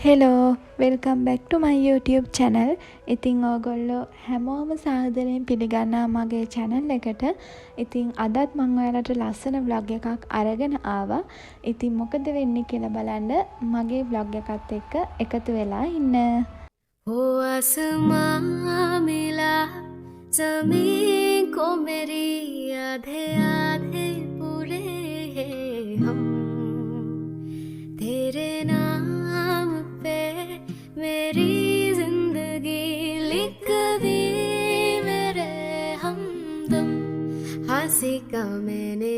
Hello welcome back ටු මයි YouTube channel. ඉතින් ඕගොල්ලෝ හැමෝම සාදරයෙන් පිළිගන්නවා මගේ channel එකට. ඉතින් අදත් මම ඔයාලට ලස්සන vlog එකක් අරගෙන ආවා. ඉතින් මොකද වෙන්නේ කියලා බලන්න මගේ vlog එකත් එක්ක එකතු වෙලා ඉන්න. ओ आसमां मिला ज़मीन को मेरी आधे आधे पूरे हम तेरे नाम पे मेरी जिंदगी लिख दी मेरे हमदम हंसी का मैंने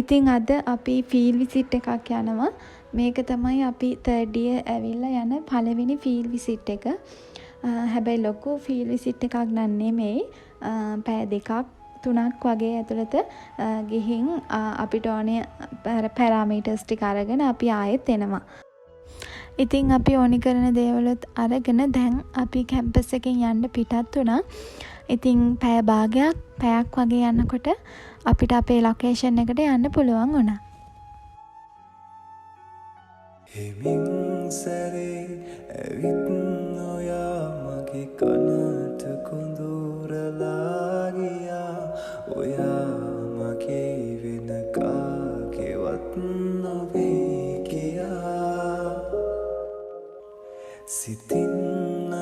ඉතින් අද අපි ෆීල්ඩ් විසිට් එකක් යනවා. මේක තමයි අපි තර්ඩ් ඉයර් ඇවිල්ලා යන පළවෙනි ෆීල්ඩ් විසිට් එක. හැබැයි ලොකු ෆීල්ඩ් විසිට් එකක් නෙමෙයි. පැය 2-3ක් වගේ ඇතුළත ගිහින් අපිට ඕනේ පැරාමීටර්ස් ටික අරගෙන අපි ආයෙත් එනවා. ඉතින් අපි ඕනි කරන දේවලුත් අරගෙන දැන් අපි කැම්පස් එකෙන් යන්න පිටත් වුණා. ඉතින් පැය පැයක් වගේ යනකොට අපිට අපේ ලොකේෂන් එකට යන්න පුළුවන් වුණා. හිමින් සැරේ ඇවිත් නොයා මගේ කනට කුඳුරලා ගියා. ඔයා මගේ වෙන කාගේවත් නොවේ කියා. සිතින්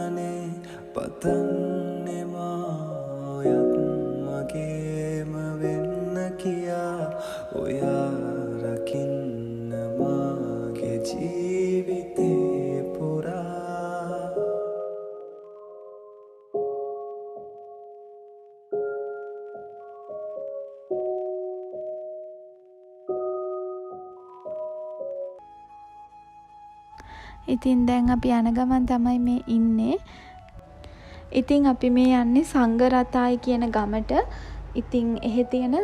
අනේ පතන්නේ මායත් මගේම වෙන්න කියා. ඔයා රකින්න මාගේ ජීවිතේ පුරා. ඉතින් දැන් අපි යන ගමන් තමයි මේ ඉන්නේ. ඉතින් අපි මේ යන්නේ සංගරතායි කියන ගමට. ඉතින් එහෙ තියෙන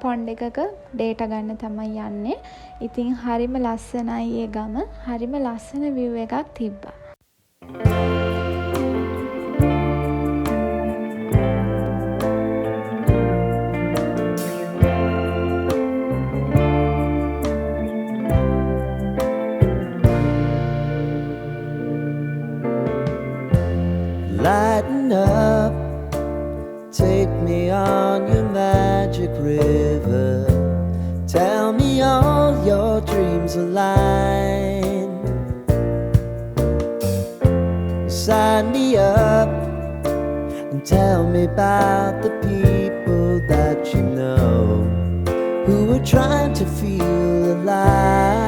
පොන්ඩ් එකක ඩේටා ගන්න තමයි යන්නේ. ඉතින් හරිම ලස්සනයි ඒ ගම. හරිම ලස්සන view එකක් තිබ්බා. Lighten up, take me on your magic river. Tell me all your dreams align. Sign me up and tell me about the people that you know who are trying to feel alive.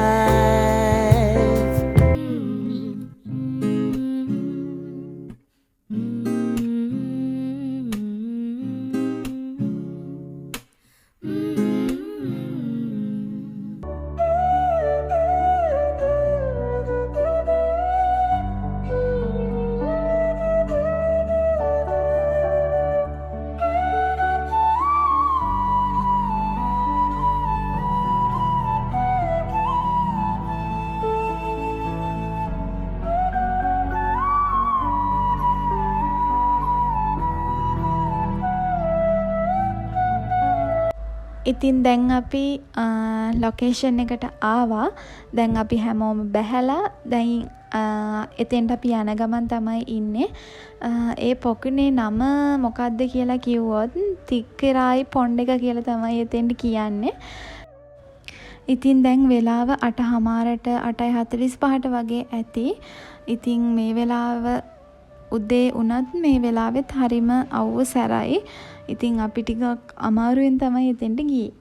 ඉතින් දැන් අපි location එකට ආවා. දැන් අපි හැමෝම බැහැලා දැන් එතෙන්ට අපි යන ගමන් තමයි ඉන්නේ. ඒ පොකුණේ නම මොකක්ද කියලා කිව්වොත් තික්කරායි පොන්ඩ් එක කියලා තමයි එතෙන්ට කියන්නේ. ඉතින් දැන් වෙලාව 8:00ට 8:45ට වගේ ඇති. ඉතින් මේ වෙලාව උදේ වුණත් මේ වෙලාවෙත් හරිම අවුව සැරයි. ඉතින් අපි ටිකක් අමාරුවෙන් තමයි එතෙන්ට ගියේ.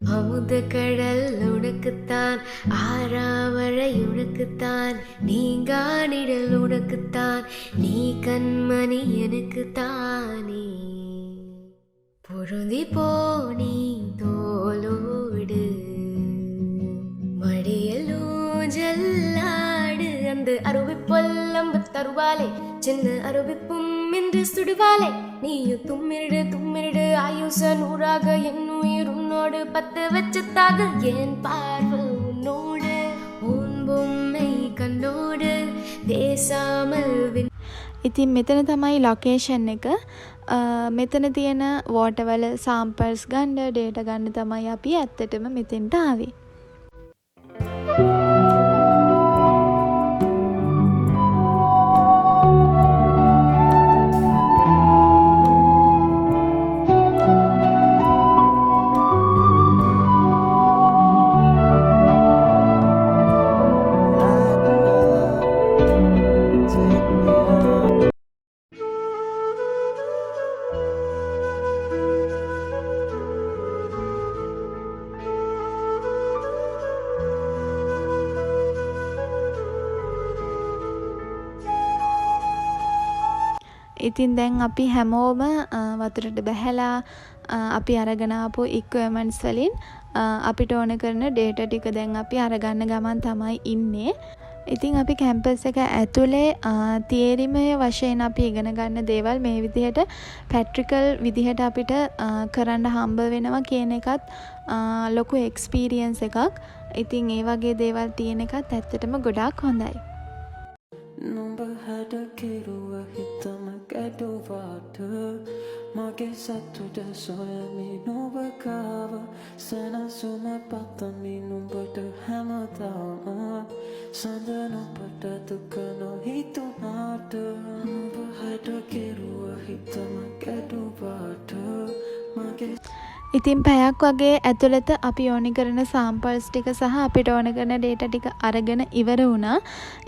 அமுத கடல் உனக்குத்தான் ஆறாமழை உனக்குத்தான் நீங்கானிடல் உனக்குத்தான் நீ கண்மணி எனக்குத்தானே பொருந்தி போனி தோளோடு மடியலூஞ்சல்லாடு அந்த அருவி பொல்லம்பு தருவாலே சின்ன அருவிப்பும் என்று சுடுவாலே நீயும் தும்மிடு ஆயுச 100ஆக என் உயிர் உன்னோடு பத்து வச்சதாக என் பார்வை உன்னோடு உன் பொம்மை கண்ணோடு பேசாமல் ඉතින් මෙතන තමයි ලොකේෂන් එක. මෙතන තියෙන වෝටර්වල සාම්පල්ස් ගන්න ඩේටා ගන්න තමයි අපි ඇත්තටම මෙතෙන්ට ආවේ. take me home. ඉතින් දැන් අපි හැමෝම වතුරට බැහැලා අපි අරගෙන ආපු ඉක්විප්මන්ට්ස් වලින් අපිට ඕන කරන ඩේටා ටික දැන් අපි අරගන්න ගමන් තමයි ඉන්නේ. ඉතින් අපි කැම්පස් එක ඇතුලේ තියරිමය වශයෙන් අපි ඉගෙන ගන්න දේවල් මේ විදිහට ප්‍රැක්ටිකල් විදිහට අපිට කරන්න හම්බ වෙනවා කියන එකත් ලොකු එක්ස්පීරියන්ස් එකක්. ඉතින් ඒ වගේ දේවල් තියෙන එකත් ඇත්තටම ගොඩාක් හොඳයි. Number had a keruwa hitama gaduvata mage satuda soyami nubakava sana suma patami numbata hamadama sandana pata tukano hitunata number had a keruwa hitama gaduvata mage ඉතින් පැයක් වගේ ඇතුළත අපි ඕනි කරන සාම්පල්ස් ටික සහ අපිට ඕන කරන ඩේටා ටික අරගෙන ඉවර වුණා.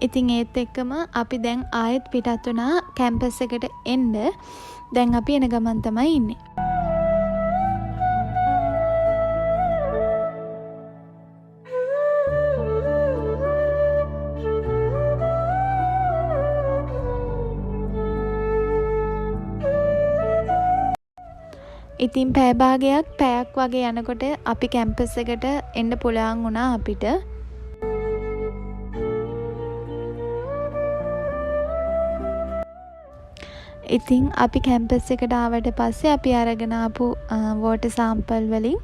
ඉතින් ඒත් එක්කම අපි දැන් ආයෙත් පිටත් වුණා කැම්පස් එකට එන්න. දැන් අපි එන ගමන් තමයි ඉන්නේ. ඉතින් පැය පැයක් වගේ යනකොට අපි කැම්පස් එකට එන්න පුළුවන් වුණා අපිට. ඉතින් අපි කැම්පස් එකට ආවට පස්සේ අපි අරගෙන ආපු වෝටර් සාම්පල් වලින්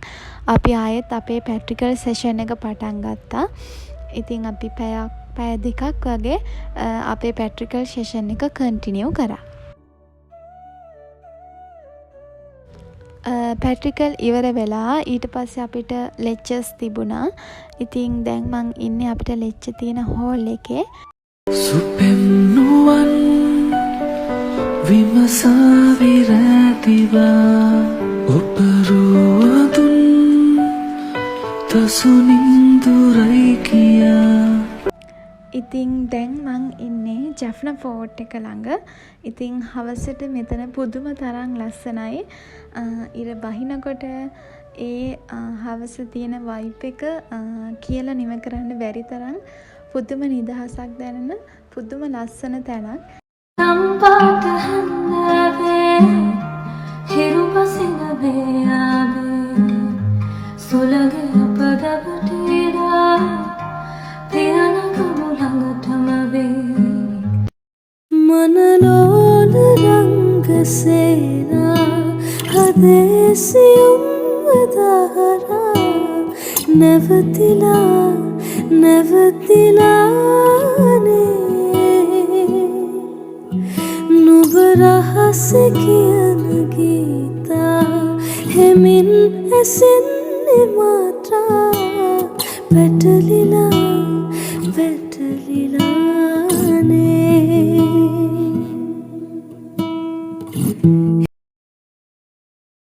අපි ආයෙත් අපේ ප්‍රැක්ටිකල් සෙෂන් එක පටන් ගත්තා. ඉතින් අපි පැය දෙකක් වගේ අපේ ප්‍රැක්ටිකල් සෙෂන් එක කන්ටිනියු කරා. පැට්‍රිකල් ඉවර වෙලා ඊට පස්සේ අපිට ලෙක්චර්ස් තිබුණා. ඉතින් දැන් මං ඉන්නේ අපිට ලෙක්චර් තියෙන හෝල් එකේ. සුපෙන්නුවන් විමසාවිරැතිවා ඔපරුවදුන් තසුනින්දුරයි කියා. ඉතින් දැන් මං ඉන්නේ ජැෆ්නා ෆෝර්ට් එක ළඟ. ඉතින් හවසට මෙතන පුදුම තරම් ලස්සනයි. ඉර බහිනකොට ඒ හවස තියෙන වයිබ් එක කියලා නිම කරන්න බැරි තරම් පුදුම නිදහසක් දැනෙන පුදුම ලස්සන තැනක්. සම්පාත හන්දාවේ හිරුපසින බේයාවේ සුලගේ අපදබටේලා තියන කමු ළඟටම වේ මනලෝල රංගසේනා හදේසියුම් වදහරා නැවතිලානේ නුබ රහස කියන ගීතා හෙමින් ඇසෙන්නේ මාත්‍රා වැටලිලානේ